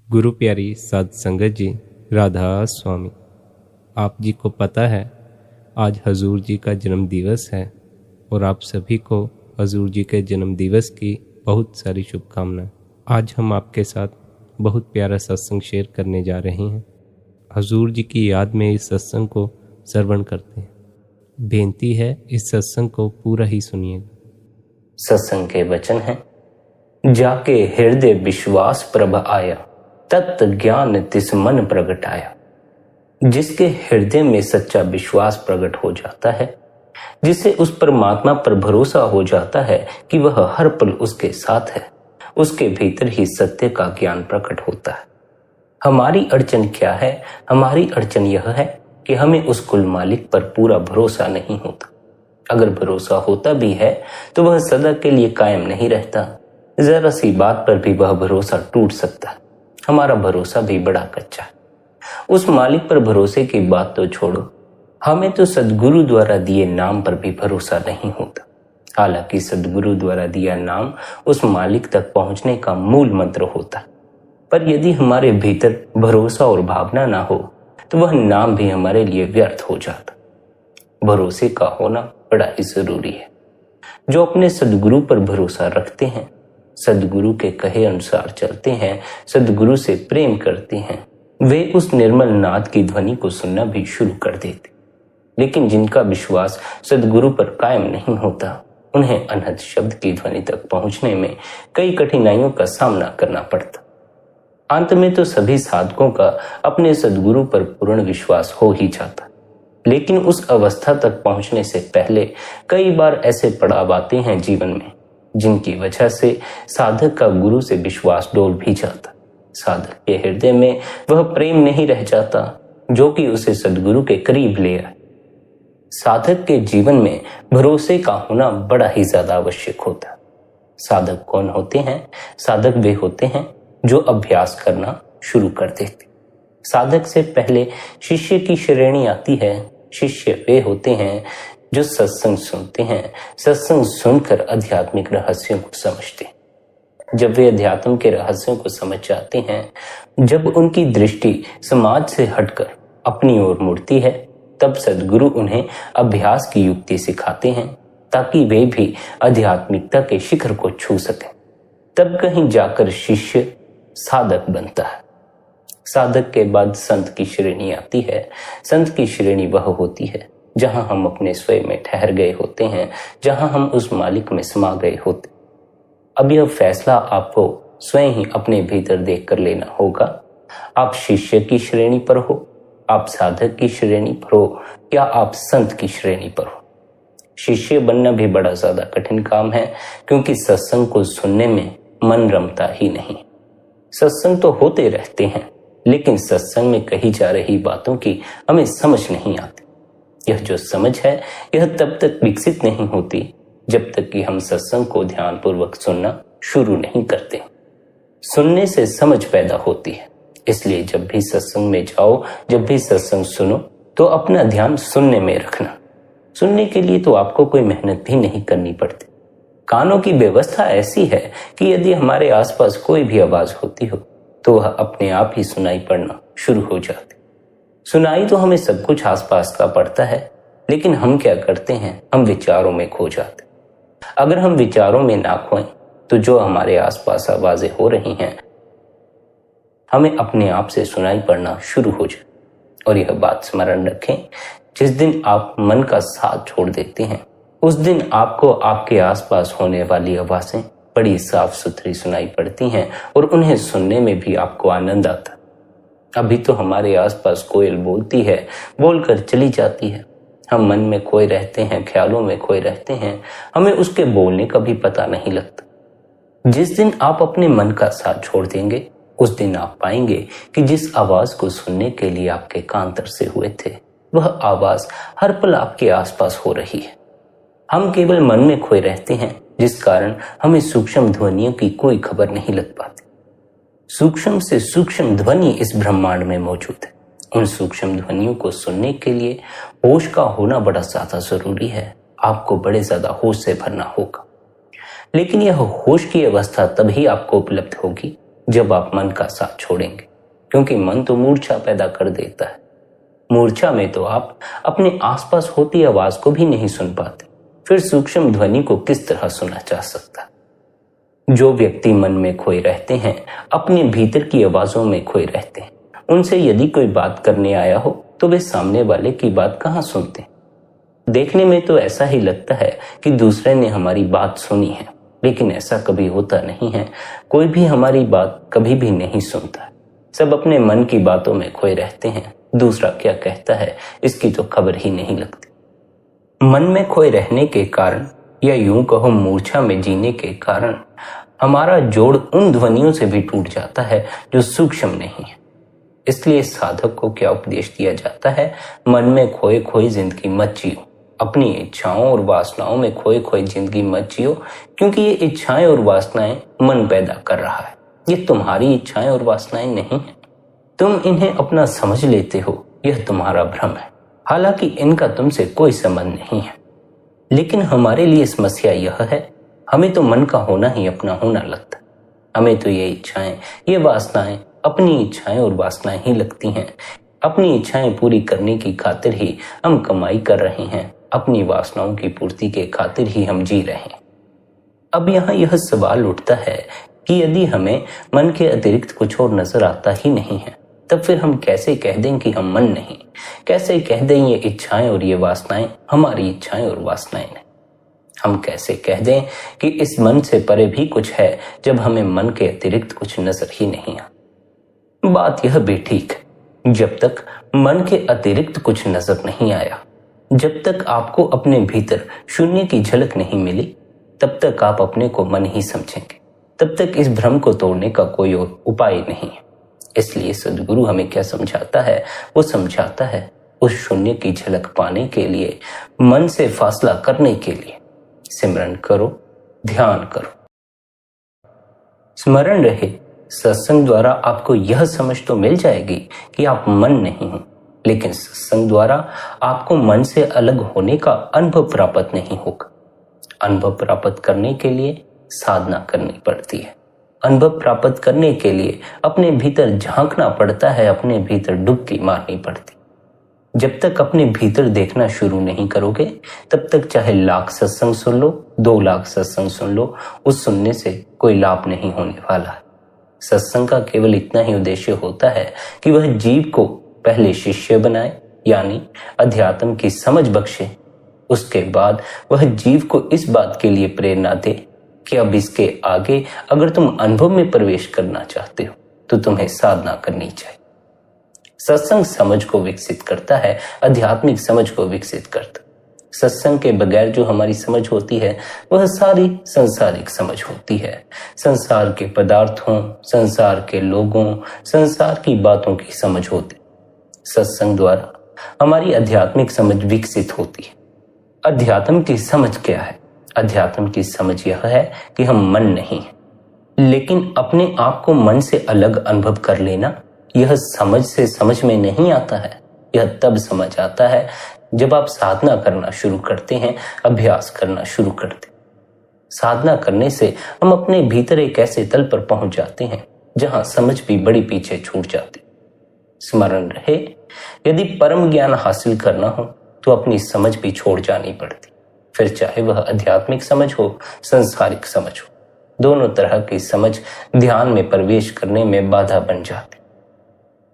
गुरु प्यारी साध संगत जी, राधा स्वामी। आप जी को पता है आज हजूर जी का जन्म दिवस है और आप सभी को हजूर जी के जन्म दिवस की बहुत सारी शुभकामनाएं। आज हम आपके साथ बहुत प्यारा सत्संग शेयर करने जा रहे हैं। हजूर जी की याद में इस सत्संग को श्रवण करते हैं। बेनती है इस सत्संग को पूरा ही सुनिएगा। सत्संग के वचन हैं, जाके हृदय विश्वास प्रभ आया, तत्त ज्ञान तिस मन प्रगटाया। जिसके हृदय में सच्चा विश्वास प्रकट हो जाता है, जिसे उस परमात्मा पर भरोसा हो जाता है कि वह हर पल उसके साथ है, उसके भीतर ही सत्य का ज्ञान प्रकट होता है। हमारी अड़चन क्या है? हमारी अड़चन यह है कि हमें उस कुल मालिक पर पूरा भरोसा नहीं होता। अगर भरोसा होता भी है तो वह सदा के लिए कायम नहीं रहता। जरा सी बात पर भी वह भरोसा टूट सकता है। हमारा भरोसा भी बड़ा कच्चा है। उस मालिक पर भरोसे की बात तो छोड़ो, हमें तो सदगुरु द्वारा दिए नाम पर भी भरोसा नहीं होता। हालांकि सदगुरु द्वारा दिया नाम उस मालिक तक पहुंचने का मूल मंत्र होता है, पर यदि हमारे भीतर भरोसा और भावना ना हो तो वह नाम भी हमारे लिए व्यर्थ हो जाता। भरोसे का होना बड़ा ही जरूरी है। जो अपने सदगुरु पर भरोसा रखते हैं, सदगुरु के कहे अनुसार चलते हैं, सदगुरु से प्रेम करते हैं, वे उस निर्मल नाद की ध्वनि को सुनना भी शुरू कर देते। लेकिन जिनका विश्वास सदगुरु पर कायम नहीं होता, उन्हें अनहद शब्द की ध्वनि तक पहुंचने में कई कठिनाइयों का सामना करना पड़ता। अंत में तो सभी साधकों का अपने सदगुरु पर पूर्ण विश्वास हो ही जाता। लेकिन उस अवस्था तक पहुंचने से पहले कई बार ऐसे पड़ाव आते हैं जीवन में, जिनकी वजह से साधक का गुरु से विश्वास डोल भी जाता। साधक के हृदय में वह प्रेम नहीं रह जाता जो कि उसे सदगुरु के करीब ले आए। साधक के जीवन में भरोसे का होना बड़ा ही ज्यादा आवश्यक होता है। साधक कौन होते हैं? साधक वे होते हैं जो अभ्यास करना शुरू कर देते। साधक से पहले शिष्य की श्रेणी आती है। शिष्य वे होते हैं जो सत्संग सुनते हैं, सत्संग सुनकर आध्यात्मिक रहस्यों को समझते हैं। जब वे अध्यात्म के रहस्यों को समझ जाते हैं, जब उनकी दृष्टि समाज से हटकर अपनी ओर मुड़ती है, तब सदगुरु उन्हें अभ्यास की युक्ति सिखाते हैं ताकि वे भी आध्यात्मिकता के शिखर को छू सकें। तब कहीं जाकर शिष्य साधक बनता है। साधक के बाद संत की श्रेणी आती है। संत की श्रेणी वह होती है जहां हम अपने स्वयं में ठहर गए होते हैं, जहां हम उस मालिक में समा गए होते। अब यह फैसला आपको स्वयं ही अपने भीतर देख कर लेना होगा। आप शिष्य की श्रेणी पर हो, आप साधक की श्रेणी पर हो, या आप संत की श्रेणी पर हो। शिष्य बनना भी बड़ा ज्यादा कठिन काम है, क्योंकि सत्संग को सुनने में मन रमता ही नहीं। सत्संग तो होते रहते हैं, लेकिन सत्संग में कही जा रही बातों की हमें समझ नहीं आती। यह जो समझ है, यह तब तक विकसित नहीं होती जब तक कि हम सत्संग को ध्यानपूर्वक सुनना शुरू नहीं करते। सुनने से समझ पैदा होती है। इसलिए जब भी सत्संग में जाओ, जब भी सत्संग सुनो, तो अपना ध्यान सुनने में रखना। सुनने के लिए तो आपको कोई मेहनत भी नहीं करनी पड़ती। कानों की व्यवस्था ऐसी है कि यदि हमारे आसपास कोई भी आवाज होती हो तो वह अपने आप ही सुनाई पड़ना शुरू हो जाती। सुनाई तो हमें सब कुछ आसपास का पड़ता है, लेकिन हम क्या करते हैं? हम विचारों में खो जाते। अगर हम विचारों में ना खोएं तो जो हमारे आसपास आवाजें हो रही हैं, हमें अपने आप से सुनाई पड़ना शुरू हो जाए। और यह बात स्मरण रखें, जिस दिन आप मन का साथ छोड़ देते हैं, उस दिन आपको आपके आसपास होने वाली आवाजें बड़ी साफ सुथरी सुनाई पड़ती हैं और उन्हें सुनने में भी आपको आनंद आता। अभी तो हमारे आसपास कोयल बोलती है, बोलकर चली जाती है। हम मन में खोए रहते हैं, ख्यालों में खोए रहते हैं, हमें उसके बोलने का भी पता नहीं लगता। जिस दिन आप अपने मन का साथ छोड़ देंगे, उस दिन आप पाएंगे कि जिस आवाज को सुनने के लिए आपके कान तरसे हुए थे, वह आवाज हर पल आपके आसपास हो रही है। हम केवल मन में खोए रहते हैं, जिस कारण हमें सूक्ष्म ध्वनियों की कोई खबर नहीं लग पाती। सूक्ष्म से सूक्ष्म ध्वनि इस ब्रह्मांड में मौजूद है। उन सूक्ष्म ध्वनियों को सुनने के लिए होश का होना बड़ा ज्यादा जरूरी है। आपको बड़े ज्यादा होश से भरना होगा। लेकिन यह होश की अवस्था तभी आपको उपलब्ध होगी जब आप मन का साथ छोड़ेंगे, क्योंकि मन तो मूर्छा पैदा कर देता है। मूर्छा में तो आप अपने आसपास होती आवाज को भी नहीं सुन पाते, फिर सूक्ष्म ध्वनि को किस तरह सुना जा सकता। जो व्यक्ति मन में खोए रहते हैं, अपने भीतर की आवाजों में खोए रहते हैं, उनसे यदि कोई बात करने आया हो तो वे सामने वाले की बात कहाँ सुनते। देखने में तो ऐसा ही लगता है कि दूसरे ने हमारी बात सुनी है, लेकिन ऐसा कभी होता नहीं है। कोई भी हमारी बात कभी भी नहीं सुनता। सब अपने मन की बातों में खोए रहते हैं। दूसरा क्या कहता है इसकी तो खबर ही नहीं लगती। मन में खोए रहने के कारण, या यूं कहो मूर्छा में जीने के कारण, हमारा जोड़ उन ध्वनियों से भी टूट जाता है जो सूक्ष्म नहीं है। इसलिए साधक को क्या उपदेश दिया जाता है? मन में खोए खोए जिंदगी मत जियो, अपनी इच्छाओं और वासनाओं में खोए खोए जिंदगी मत जियो, क्योंकि ये इच्छाएं और वासनाएं मन पैदा कर रहा है। ये तुम्हारी इच्छाएं और वासनाएं नहीं है। तुम इन्हें अपना समझ लेते हो, यह तुम्हारा भ्रम है। हालांकि इनका तुमसे कोई संबंध नहीं है। लेकिन हमारे लिए समस्या यह है, हमें तो मन का होना ही अपना होना लगता। हमें तो ये इच्छाएं, ये वासनाएं अपनी इच्छाएं और वासनाएं ही लगती हैं। अपनी इच्छाएं पूरी करने की खातिर ही हम कमाई कर रहे हैं, अपनी वासनाओं की पूर्ति के खातिर ही हम जी रहे हैं। अब यहाँ यह सवाल उठता है कि यदि हमें मन के अतिरिक्त कुछ और नजर आता ही नहीं है, तब फिर हम कैसे कह दें कि हम मन नहीं? कैसे कह दें ये इच्छाएं और ये वासनाएं हमारी इच्छाएं और वासनाएं नहीं? हम कैसे कह दें कि इस मन से परे भी कुछ है, जब हमें मन के अतिरिक्त कुछ नजर ही नहीं आता? बात यह भी ठीक है, जब तक मन के अतिरिक्त कुछ नजर नहीं आया, जब तक आपको अपने भीतर शून्य की झलक नहीं मिली, तब तक आप अपने को मन ही समझेंगे। तब तक इस भ्रम को तोड़ने का कोई और उपाय नहीं है। इसलिए सद्गुरु हमें क्या समझाता है? वो समझाता है उस शून्य की झलक पाने के लिए, मन से फासला करने के लिए सिमरन करो, ध्यान करो। स्मरण रहे, सत्संग द्वारा आपको यह समझ तो मिल जाएगी कि आप मन नहीं हो, लेकिन सत्संग द्वारा आपको मन से अलग होने का अनुभव प्राप्त नहीं होगा। अनुभव प्राप्त करने के लिए साधना करनी पड़ती है। अनुभव प्राप्त करने के लिए अपने भीतर झांकना पड़ता है, अपने भीतर डुबकी मारनी पड़ती। जब तक अपने भीतर देखना शुरू नहीं करोगे, तब तक चाहे लाख सत्संग सुन लो, 2 लाख सत्संग सुन लो, उस सुनने से कोई लाभ नहीं होने वाला है। सत्संग का केवल इतना ही उद्देश्य होता है कि वह जीव को पहले शिष्य बनाए, यानी अध्यात्म की समझ बख्शे। उसके बाद वह जीव को इस बात के लिए प्रेरणा दे कि अब इसके आगे अगर तुम अनुभव में प्रवेश करना चाहते हो तो तुम्हें साधना करनी चाहिए। सत्संग समझ को विकसित करता है, आध्यात्मिक समझ को विकसित करता। सत्संग के बगैर जो हमारी समझ होती है वह सारी संसारिक समझ होती है। संसार के पदार्थों, संसार के लोगों, संसार की बातों की समझ होती। सत्संग द्वारा हमारी आध्यात्मिक समझ विकसित होती है। अध्यात्म की समझ क्या है? अध्यात्म की समझ यह है कि हम मन नहीं है, लेकिन अपने आप को मन से अलग अनुभव कर लेना, यह समझ से समझ में नहीं आता है। यह तब समझ आता है जब आप साधना करना शुरू करते हैं, अभ्यास करना शुरू करते हैं। साधना करने से हम अपने भीतर एक ऐसे तल पर पहुंच जाते हैं जहां समझ भी बड़ी पीछे छूट जाती। स्मरण रहे, यदि परम ज्ञान हासिल करना हो तो अपनी समझ भी छोड़ जानी पड़ती, फिर चाहे वह आध्यात्मिक समझ हो, संसारिक समझ हो। दोनों तरह की समझ ध्यान में प्रवेश करने में बाधा बन जाती।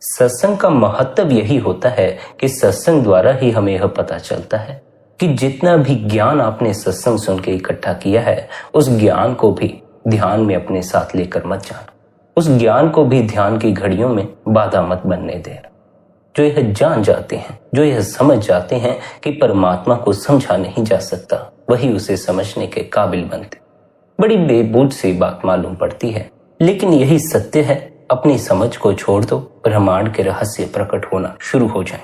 सत्संग का महत्व यही होता है कि सत्संग द्वारा ही हमें यह पता चलता है कि जितना भी ज्ञान आपने सत्संग सुन के इकट्ठा किया है, उस ज्ञान को भी ध्यान में अपने साथ लेकर मत जाना। उस ज्ञान को भी ध्यान की घड़ियों में बाधा मत बनने देना। जो यह जान जाते हैं, जो यह समझ जाते हैं कि परमात्मा को समझा नहीं जा सकता, वही उसे समझने के काबिल बनते। बड़ी बेबूझ सी बात मालूम पड़ती है, लेकिन यही सत्य है। अपनी समझ को छोड़ दो, ब्रह्मांड के रहस्य प्रकट होना शुरू हो जाए।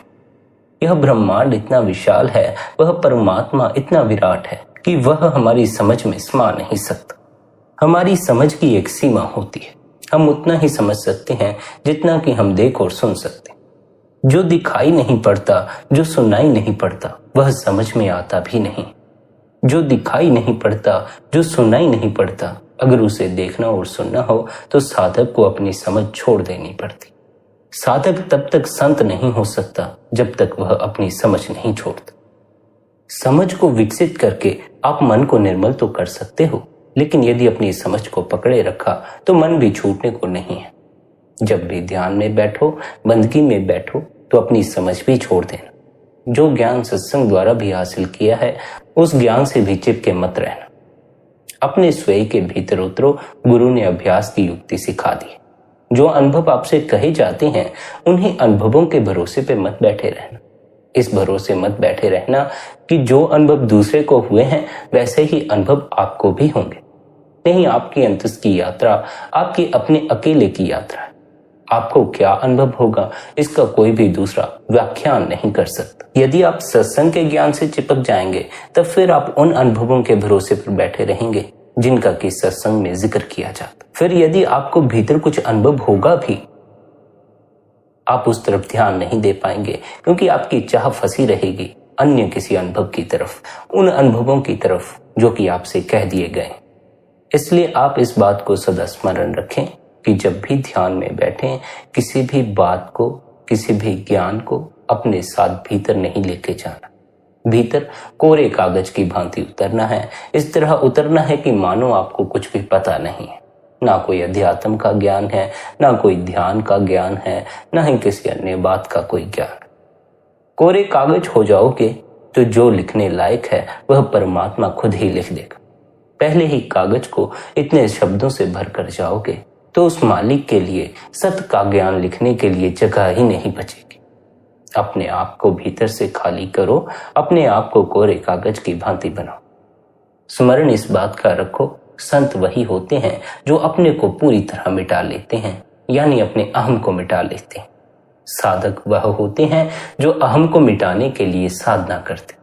यह ब्रह्मांड इतना विशाल है, वह परमात्मा इतना विराट है कि वह हमारी समझ में समा नहीं सकता। हमारी समझ की एक सीमा होती है। हम उतना ही समझ सकते हैं जितना कि हम देख और सुन सकते हैं। जो दिखाई नहीं पड़ता, जो सुनाई नहीं पड़ता, वह समझ में आता भी नहीं। जो दिखाई नहीं पड़ता, जो सुनाई नहीं पड़ता, अगर उसे देखना और सुनना हो तो साधक को अपनी समझ छोड़ देनी पड़ती। साधक तब तक संत नहीं हो सकता जब तक वह अपनी समझ नहीं छोड़ता। समझ को विकसित करके आप मन को निर्मल तो कर सकते हो, लेकिन यदि अपनी समझ को पकड़े रखा तो मन भी छूटने को नहीं है। जब भी ध्यान में बैठो, बंदगी में बैठो, तो अपनी समझ भी छोड़ देना। जो ज्ञान सत्संग द्वारा भी हासिल किया है उस ज्ञान से भी चिपके मत रहना। अपने स्वयं के भीतर उतरो। गुरु ने अभ्यास की युक्ति सिखा दी। जो अनुभव आपसे कहे जाते हैं उन्हीं अनुभवों के भरोसे पे मत बैठे रहना। इस भरोसे मत बैठे रहना कि जो अनुभव दूसरे को हुए हैं वैसे ही अनुभव आपको भी होंगे। नहीं, आपकी अंतस की यात्रा आपकी अपने अकेले की यात्रा है। आपको क्या अनुभव होगा इसका कोई भी दूसरा व्याख्यान नहीं कर सकता। यदि आप सत्संग के ज्ञान से चिपक जाएंगे तब फिर आप उन अनुभवों के भरोसे पर बैठे रहेंगे जिनका कि सत्संग में जिक्र किया जाता। फिर यदि आपको भीतर कुछ अनुभव होगा भी, आप उस तरफ ध्यान नहीं दे पाएंगे क्योंकि आपकी चाह फंसी रहेगी अन्य किसी अनुभव की तरफ, उन अनुभवों की तरफ जो कि आपसे कह दिए गए। इसलिए आप इस बात को सदा स्मरण रखें कि जब भी ध्यान में बैठें, किसी भी बात को, किसी भी ज्ञान को अपने साथ भीतर नहीं लेके जाना। भीतर कोरे कागज की भांति उतरना है। इस तरह उतरना है कि मानो आपको कुछ भी पता नहीं है। ना कोई अध्यात्म का ज्ञान है, ना कोई ध्यान का ज्ञान है, ना ही किसी अन्य बात का कोई ज्ञान। कोरे कागज हो जाओगे तो जो लिखने लायक है वह परमात्मा खुद ही लिख देगा। पहले ही कागज को इतने शब्दों से भर कर जाओगे तो उस मालिक के लिए सत्य का ज्ञान लिखने के लिए जगह ही नहीं बचेगी। अपने आप को भीतर से खाली करो, अपने आप को कोरे कागज की भांति बनाओ। स्मरण इस बात का रखो, संत वही होते हैं जो अपने को पूरी तरह मिटा लेते हैं, यानी अपने अहम को मिटा लेते हैं। साधक वह होते हैं जो अहम को मिटाने के लिए साधना करते।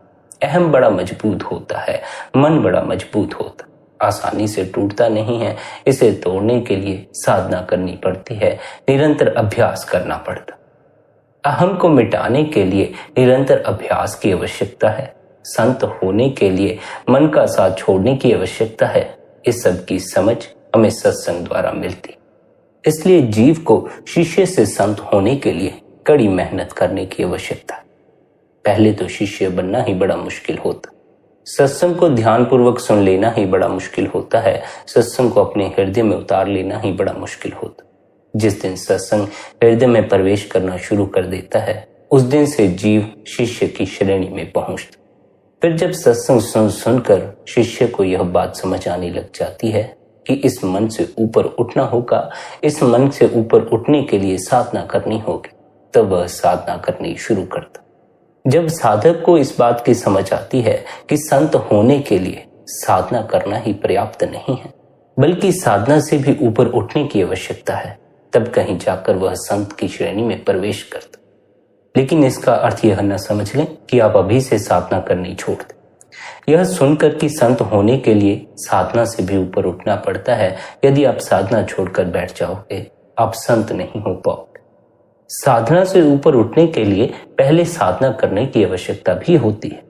अहम बड़ा मजबूत होता है, मन बड़ा मजबूत होता, आसानी से टूटता नहीं है। इसे तोड़ने के लिए साधना करनी पड़ती है, निरंतर अभ्यास करना पड़ता। अहम को मिटाने के लिए निरंतर अभ्यास की आवश्यकता है। संत होने के लिए मन का साथ छोड़ने की आवश्यकता है। इस सब की समझ हमें सत्संग द्वारा मिलती। इसलिए जीव को शिष्य से संत होने के लिए कड़ी मेहनत करने की आवश्यकता है। पहले तो शिष्य बनना ही बड़ा मुश्किल होता। सत्संग को ध्यानपूर्वक सुन लेना ही बड़ा मुश्किल होता है। सत्संग को अपने हृदय में उतार लेना ही बड़ा मुश्किल होता। जिस दिन सत्संग हृदय में प्रवेश करना शुरू कर देता है उस दिन से जीव शिष्य की श्रेणी में पहुंचता। फिर जब सत्संग सुनकर शिष्य को यह बात समझ आने लग जाती है कि इस मन से ऊपर उठना होगा, इस मन से ऊपर उठने के लिए साधना करनी होगी, तब वह साधना करनी शुरू करता। जब साधक को इस बात की समझ आती है कि संत होने के लिए साधना करना ही पर्याप्त नहीं है, बल्कि साधना से भी ऊपर उठने की आवश्यकता है, तब कहीं जाकर वह संत की श्रेणी में प्रवेश करता। लेकिन इसका अर्थ यह न समझ लें कि आप अभी से साधना करनी छोड़ दें। यह सुनकर कि संत होने के लिए साधना से भी ऊपर उठना पड़ता है, यदि आप साधना छोड़कर बैठ जाओगे आप संत नहीं हो पाओगे। साधना से ऊपर उठने के लिए पहले साधना करने की आवश्यकता भी होती है।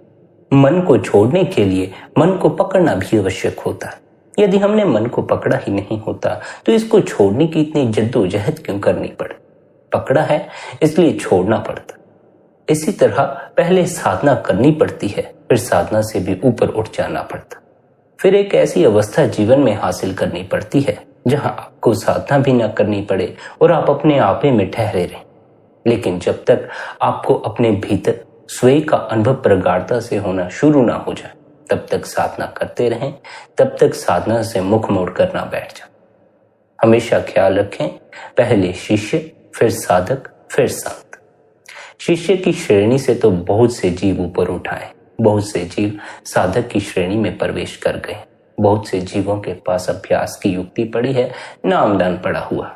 मन को छोड़ने के लिए मन को पकड़ना भी आवश्यक होता है। यदि हमने मन को पकड़ा ही नहीं होता तो इसको छोड़ने की इतनी जद्दोजहद क्यों करनी पड़े? पकड़ा है इसलिए छोड़ना पड़ता। इसी तरह पहले साधना करनी पड़ती है, फिर साधना से भी ऊपर उठ जाना पड़ता। फिर एक ऐसी अवस्था जीवन में हासिल करनी पड़ती है जहां आपको साधना भी न करनी पड़े और आप अपने आप में ठहरे रहें। लेकिन जब तक आपको अपने भीतर स्वयं का अनुभव प्रगाढ़ता से होना शुरू ना हो जाए तब तक साधना करते रहें, तब तक साधना से मुख मोड़ कर ना बैठ जाए। हमेशा ख्याल रखें, पहले शिष्य, फिर साधक, फिर संत। शिष्य की श्रेणी से तो बहुत से जीव ऊपर उठाए, बहुत से जीव साधक की श्रेणी में प्रवेश कर गए। बहुत से जीवों के पास अभ्यास की युक्ति पड़ी है, नामदान पड़ा हुआ।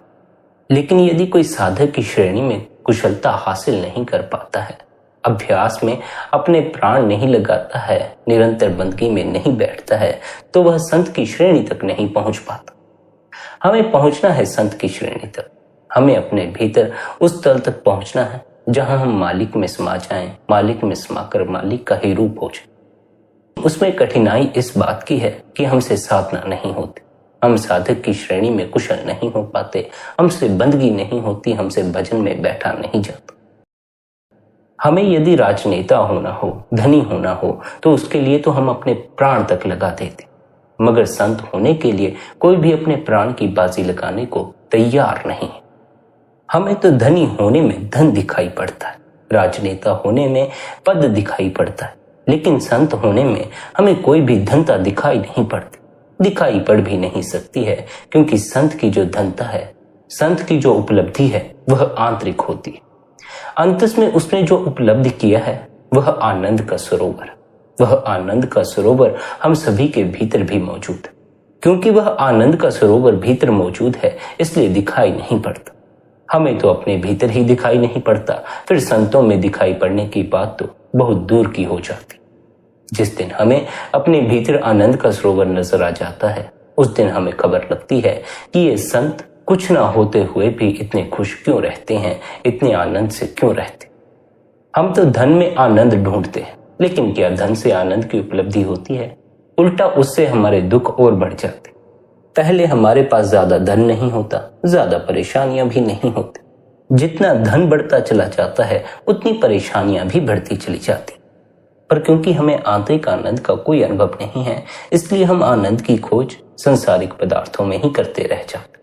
लेकिन यदि कोई साधक की श्रेणी में कुशलता हासिल नहीं कर पाता है, अभ्यास में अपने प्राण नहीं लगाता है, निरंतर बंदगी में नहीं बैठता है, तो वह संत की श्रेणी तक नहीं पहुंच पाता। हमें पहुंचना है संत की श्रेणी तक। हमें अपने भीतर उस तल तक पहुंचना है जहां हम मालिक में समा जाएं, मालिक में समाकर मालिक का ही रूप हो जाए। उसमें कठिनाई इस बात की है कि हमसे साधना नहीं होती। हम साधक की श्रेणी में कुशल नहीं हो पाते, हमसे बंदगी नहीं होती, हमसे भजन में बैठा नहीं जाता। हमें यदि राजनेता होना हो, धनी होना हो, तो उसके लिए तो हम अपने प्राण तक लगा देते, मगर संत होने के लिए कोई भी अपने प्राण की बाजी लगाने को तैयार नहीं है। हमें तो धनी होने में धन दिखाई पड़ता है, राजनेता होने में पद दिखाई पड़ता है, लेकिन संत होने में हमें कोई भी धनता दिखाई नहीं पड़ती, दिखाई पड़ भी नहीं सकती है, क्योंकि संत की जो धनता है, संत की जो उपलब्धि है, वह आंतरिक होती है। अंतस में उसने जो उपलब्धि किया है वह आनंद का सरोवर, वह आनंद का सरोवर हम सभी के भीतर भी मौजूद है। क्योंकि वह आनंद का सरोवर भीतर मौजूद है, इसलिए दिखाई नहीं पड़ता। हमें तो अपने भीतर ही दिखाई नहीं पड़ता, फिर संतों में दिखाई पड़ने की बात तो बहुत दूर की हो जाती। जिस दिन हमें अपने भीतर आनंद का सरोवर नजर आ जाता है, उस दिन हमें खबर लगती है कि ये संत कुछ ना होते हुए भी इतने खुश क्यों रहते हैं, इतने आनंद से क्यों रहते। हम तो धन में आनंद ढूंढते हैं, लेकिन क्या धन से आनंद की उपलब्धि होती है? उल्टा उससे हमारे दुख और बढ़ जाते। पहले हमारे पास ज्यादा धन नहीं होता, ज्यादा परेशानियां भी नहीं होती। जितना धन बढ़ता चला जाता है, उतनी परेशानियां भी बढ़ती चली जाती। पर क्योंकि हमें आंतरिक आनंद का कोई अनुभव नहीं है, इसलिए हम आनंद की खोज संसारिक पदार्थों में ही करते रह जाते।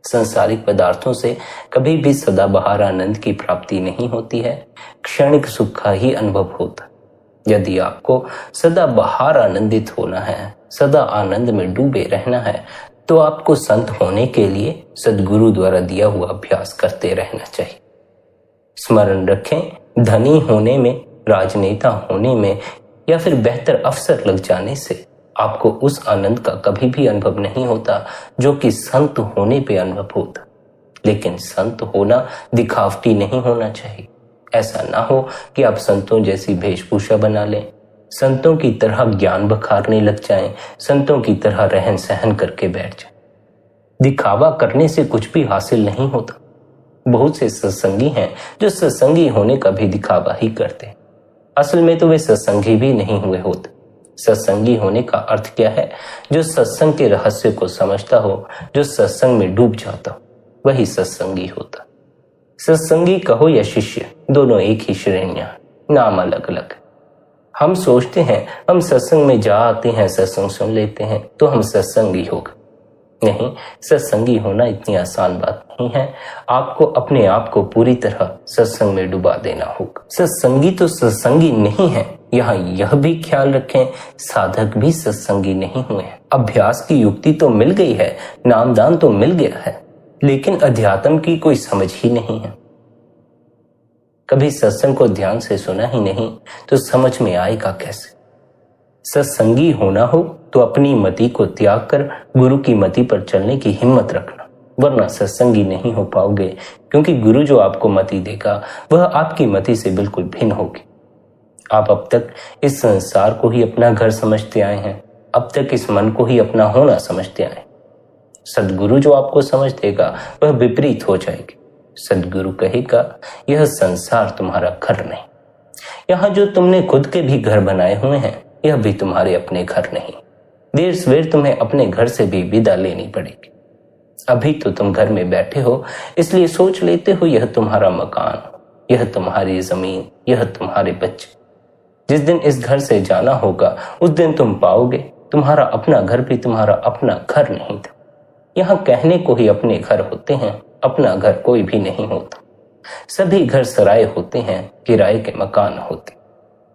संसारिक पदार्थों से कभी भी सदाबहार आनंद की प्राप्ति नहीं होती है, क्षणिक सुख का ही अनुभव होता है। यदि आपको सदाबहार आनंदित होना है, सदा आनंद में डूबे रहना है, तो आपको संत होने के लिए सद्गुरु द्वारा दिया हुआ अभ्यास करते रहना चाहिए। स्मरण रखें, धनी होने में, राजनेता होने में या फिर बेहतर अवसर लग जाने से आपको उस आनंद का कभी भी अनुभव नहीं होता जो कि संत होने पे अनुभव होता। लेकिन संत होना दिखावटी नहीं होना चाहिए। ऐसा ना हो कि आप संतों जैसी वेशभूषा बना लें, संतों की तरह ज्ञान बखारने लग जाएं, संतों की तरह रहन सहन करके बैठ जाएं। दिखावा करने से कुछ भी हासिल नहीं होता। बहुत से सत्संगी हैं जो सत्संगी होने का भी दिखावा ही करते हैं, असल में तो वे सत्संगी भी नहीं हुए होते। सत्संगी होने का अर्थ क्या है? जो सत्संग के रहस्य को समझता हो, जो सत्संग में डूब जाता हो, वही सत्संगी होता। सत्संगी कहो या शिष्य, दोनों एक ही श्रेणियां, नाम अलग अलग। हम सोचते हैं हम सत्संग में जा आते हैं, सत्संग सुन लेते हैं तो हम सत्संगी हो गए। नहीं, सत्संगी होना इतनी आसान बात नहीं है। आपको अपने आप को पूरी तरह सत्संग में डुबा देना होगा। सत्संगी तो सत्संगी नहीं है, यहाँ यह भी ख्याल रखें, साधक भी सत्संगी नहीं हुए हैं। अभ्यास की युक्ति तो मिल गई है, नामदान तो मिल गया है, लेकिन अध्यात्म की कोई समझ ही नहीं है। कभी सत्संग को ध्यान से सुना ही नहीं तो समझ में आएगा कैसे? सत्संगी होना हो तो अपनी मति को त्याग कर गुरु की मति पर चलने की हिम्मत रखना, वरना सत्संगी नहीं हो पाओगे। क्योंकि गुरु जो आपको मति देगा वह आपकी मति से बिल्कुल भिन्न होगी। आप अब तक इस संसार को ही अपना घर समझते आए हैं, अब तक इस मन को ही अपना होना समझते आए। सद्गुरु जो आपको समझ देगा वह विपरीत हो जाएगी। सद्गुरु कहेगा, यह संसार तुम्हारा घर नहीं, यहाँ जो तुमने खुद के भी घर बनाए हुए हैं यह भी तुम्हारे अपने घर नहीं। देर सवेर तुम्हें अपने घर से भी विदा लेनी पड़ेगी। अभी तो तुम घर में बैठे हो, इसलिए सोच लेते हो यह तुम्हारा मकान, यह तुम्हारी जमीन, यह तुम्हारे बच्चे। जिस दिन इस घर से जाना होगा उस दिन तुम पाओगे तुम्हारा अपना घर भी तुम्हारा अपना घर नहीं था। यहाँ कहने को ही अपने घर होते हैं, अपना घर कोई भी नहीं होता। सभी घर सराय होते हैं, किराए के मकान होते।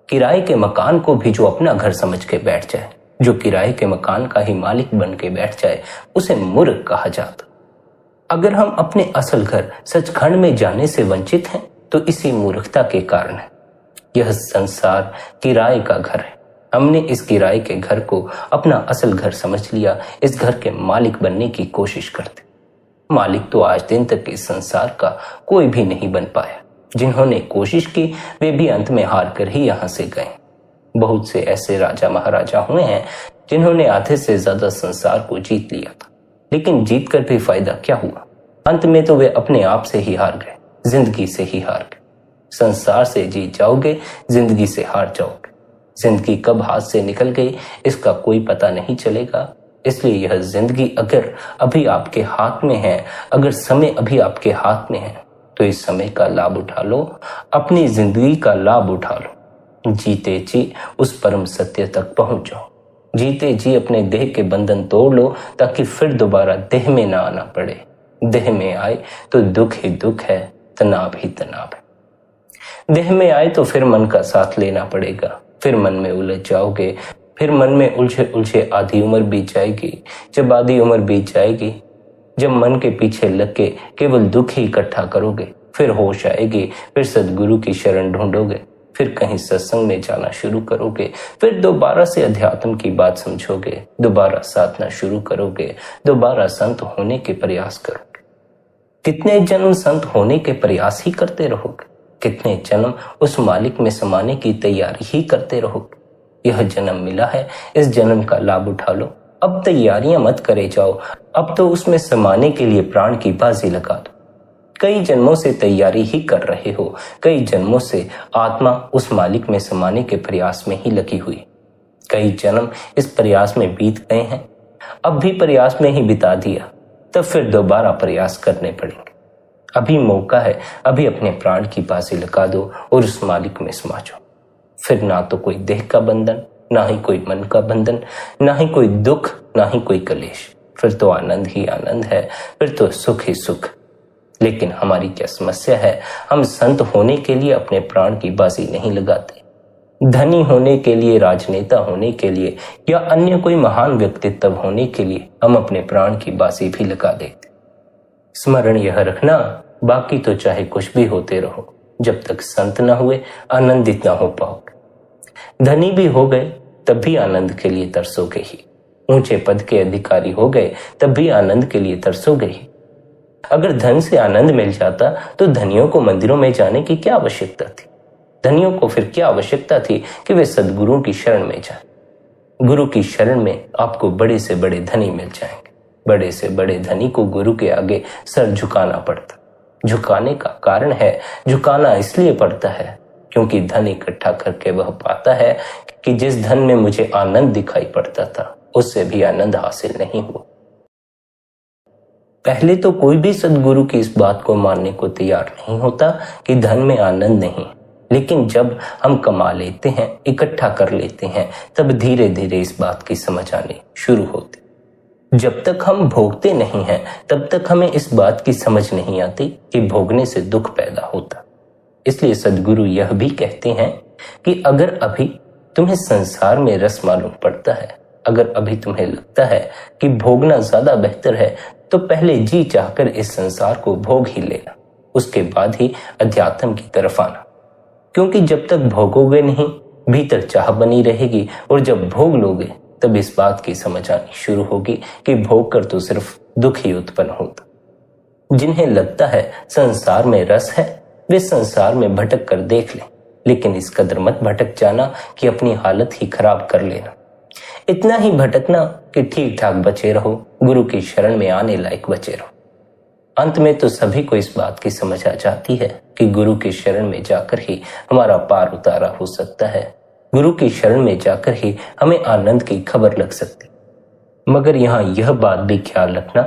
किराए के मकान को भी जो अपना घर समझ के बैठ जाए, जो किराए के मकान का ही मालिक बन के बैठ जाए, उसे मूर्ख कहा जाता। अगर हम अपने असल घर सचखंड में जाने से वंचित हैं तो इसी मूर्खता के कारण है। यह संसार किराए का घर है। हमने इस किराए के घर को अपना असल घर समझ लिया, इस घर के मालिक बनने की कोशिश करते। मालिक तो आज दिन तक इस संसार का कोई भी नहीं बन पाया। जिन्होंने कोशिश की वे भी अंत में हार कर ही यहाँ से गए। बहुत से ऐसे राजा महाराजा हुए हैं जिन्होंने आधे से ज्यादा संसार को जीत लिया था, लेकिन जीत कर भी फायदा क्या हुआ? अंत में तो वे अपने आप से ही हार गए, जिंदगी से ही हार गए। संसार से जीत जाओगे, जिंदगी से हार जाओगे। जिंदगी कब हाथ से निकल गई इसका कोई पता नहीं चलेगा। इसलिए यह जिंदगी अगर अभी आपके हाथ में है, अगर समय अभी आपके हाथ में है, तो इस समय का लाभ उठा लो, अपनी जिंदगी का लाभ उठा लो। जीते जी उस परम सत्य तक पहुंच जाओ। जीते जी अपने देह के बंधन तोड़ लो, ताकि फिर दोबारा देह में ना आना पड़े। देह में आए तो दुख ही दुख है, तनाव ही तनाव है। देह में आए तो फिर मन का साथ लेना पड़ेगा, फिर मन में उलझ जाओगे, फिर मन में उलझे उलझे आधी उम्र बीत जाएगी। जब आधी उम्र बीत जाएगी, जब मन के पीछे लग के केवल दुख ही इकट्ठा करोगे, फिर होश आएगी, फिर सदगुरु की शरण ढूंढोगे, फिर कहीं सत्संग में जाना शुरू करोगे, फिर दोबारा से अध्यात्म की बात समझोगे, दोबारा साधना शुरू करोगे, दोबारा संत होने के प्रयास करोगे। कितने जन्म संत होने के प्रयास ही करते रहोगे, कितने जन्म उस मालिक में समाने की तैयारी ही करते रहोगे। यह जन्म मिला है, इस जन्म का लाभ उठा लो। अब तैयारियां मत करे जाओ, अब तो उसमें समाने के लिए प्राण की बाजी लगा दो। कई जन्मों से तैयारी ही कर रहे हो, कई जन्मों से आत्मा उस मालिक में समाने के प्रयास में ही लगी हुई। कई जन्म इस प्रयास में बीत गए हैं, अब भी प्रयास में ही बिता दिया, तब फिर दोबारा प्रयास करने पड़ेंगे। अभी मौका है, अभी अपने प्राण की बाजी लगा दो और उस मालिक में समा जाओ। फिर ना तो कोई देह का बंधन, ना ही कोई मन का बंधन, ना ही कोई दुख, ना ही कोई कलेश। फिर तो आनंद ही आनंद है, फिर तो सुख ही सुख। लेकिन हमारी क्या समस्या है, हम संत होने के लिए अपने प्राण की बाजी नहीं लगाते। धनी होने के लिए, राजनेता होने के लिए या अन्य कोई महान व्यक्तित्व होने के लिए हम अपने प्राण की बाजी भी लगा देते। स्मरण यह रखना, बाकी तो चाहे कुछ भी होते रहो, जब तक संत न हुए आनंदित न हो पाओगे। धनी भी हो गए तब भी आनंद के लिए तरसोगे ही, ऊंचे पद के अधिकारी हो गए तब भी आनंद के लिए तरसोगे ही। अगर धन से आनंद मिल जाता तो धनियों को मंदिरों में जाने की क्या आवश्यकता थी? धनियों को फिर क्या आवश्यकता थी कि वे सद्गुरु की शरण में जाएं? गुरु की शरण में आपको बड़े से बड़े धनी मिल जाएंगे। बड़े से बड़े धनी को गुरु के आगे सर झुकाना पड़ता। झुकाने का कारण है, झुकाना इसलिए पड़ता है क्योंकि धन इकट्ठा करके वह पाता है कि जिस धन में मुझे आनंद दिखाई पड़ता था, उससे भी आनंद हासिल नहीं हुआ। पहले तो कोई भी सद्गुरु की इस बात को मानने को तैयार नहीं होता कि धन में आनंद नहीं, लेकिन जब हम कमा लेते हैं, इकट्ठा कर लेते हैं, तब धीरे धीरे इस बात की समझ आनी शुरू होती। जब तक हम भोगते नहीं हैं, तब तक हमें इस बात की समझ नहीं आती कि भोगने से दुख पैदा होता। इसलिए सद्गुरु यह भी कहते हैं कि अगर अभी तुम्हें संसार में रस मालूम पड़ता है, अगर अभी तुम्हें लगता है कि भोगना ज्यादा बेहतर है, तो पहले जी चाहकर इस संसार को भोग ही लेना, उसके बाद ही अध्यात्म की तरफ आना। क्योंकि जब तक भोगोगे नहीं, भीतर चाह बनी रहेगी, और जब भोग लोगे तब इस बात की समझ आनी शुरू होगी कि भोग कर तो सिर्फ दुख ही उत्पन्न होता। जिन्हें लगता है संसार में रस है, वे संसार में भटक कर देख लें, लेकिन इस कदर मत भटक जाना कि अपनी हालत ही खराब कर लेना। इतना ही भटकना कि ठीक ठाक बचे रहो, गुरु की शरण में आने लायक बचे रहो। अंत में तो सभी को इस बात की समझ आ जाती है कि गुरु की शरण में जाकर ही हमारा पार उतारा हो सकता है, गुरु की शरण में जाकर ही हमें आनंद की खबर लग सकती। मगर यहाँ यह बात भी ख्याल रखना,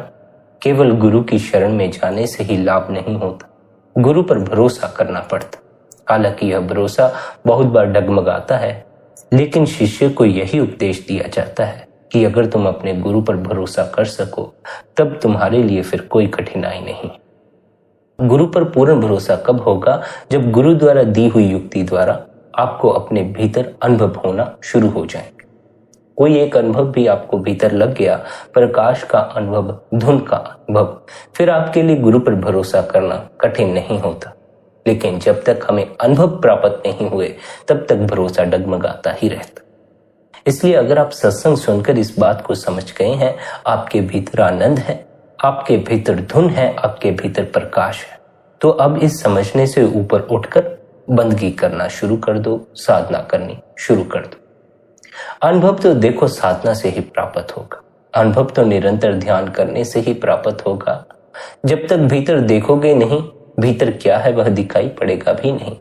केवल गुरु की शरण में जाने से ही लाभ नहीं होता, गुरु पर भरोसा करना पड़ता। हालांकि यह भरोसा बहुत बार डगमगाता है, लेकिन शिष्य को यही उपदेश दिया जाता है कि अगर तुम अपने गुरु पर भरोसा कर सको, तब तुम्हारे लिए फिर कोई कठिनाई नहीं। गुरु पर पूर्ण भरोसा कब होगा? जब गुरु द्वारा दी हुई युक्ति द्वारा आपको अपने भीतर अनुभव होना शुरू हो जाएंगे। कोई एक अनुभव भी आपको भीतर लग गया, प्रकाश का अनुभव, धुन का अनुभव, फिर आपके लिए गुरु पर भरोसा करना कठिन नहीं होता। लेकिन जब तक हमें अनुभव प्राप्त नहीं हुए, तब तक भरोसा डगमगाता ही रहता। इसलिए अगर आप सत्संग सुनकर इस बात को समझ गए हैं, आपके भीतर आनंद है, आपके भीतर धुन है, आपके भीतर प्रकाश है, तो अब इस समझने से ऊपर उठकर बंदगी करना शुरू कर दो, साधना करनी शुरू कर दो। अनुभव तो देखो साधना से ही प्राप्त होगा, अनुभव तो निरंतर ध्यान करने से ही प्राप्त होगा। जब तक भीतर देखोगे नहीं, भीतर क्या है वह दिखाई पड़ेगा भी नहीं,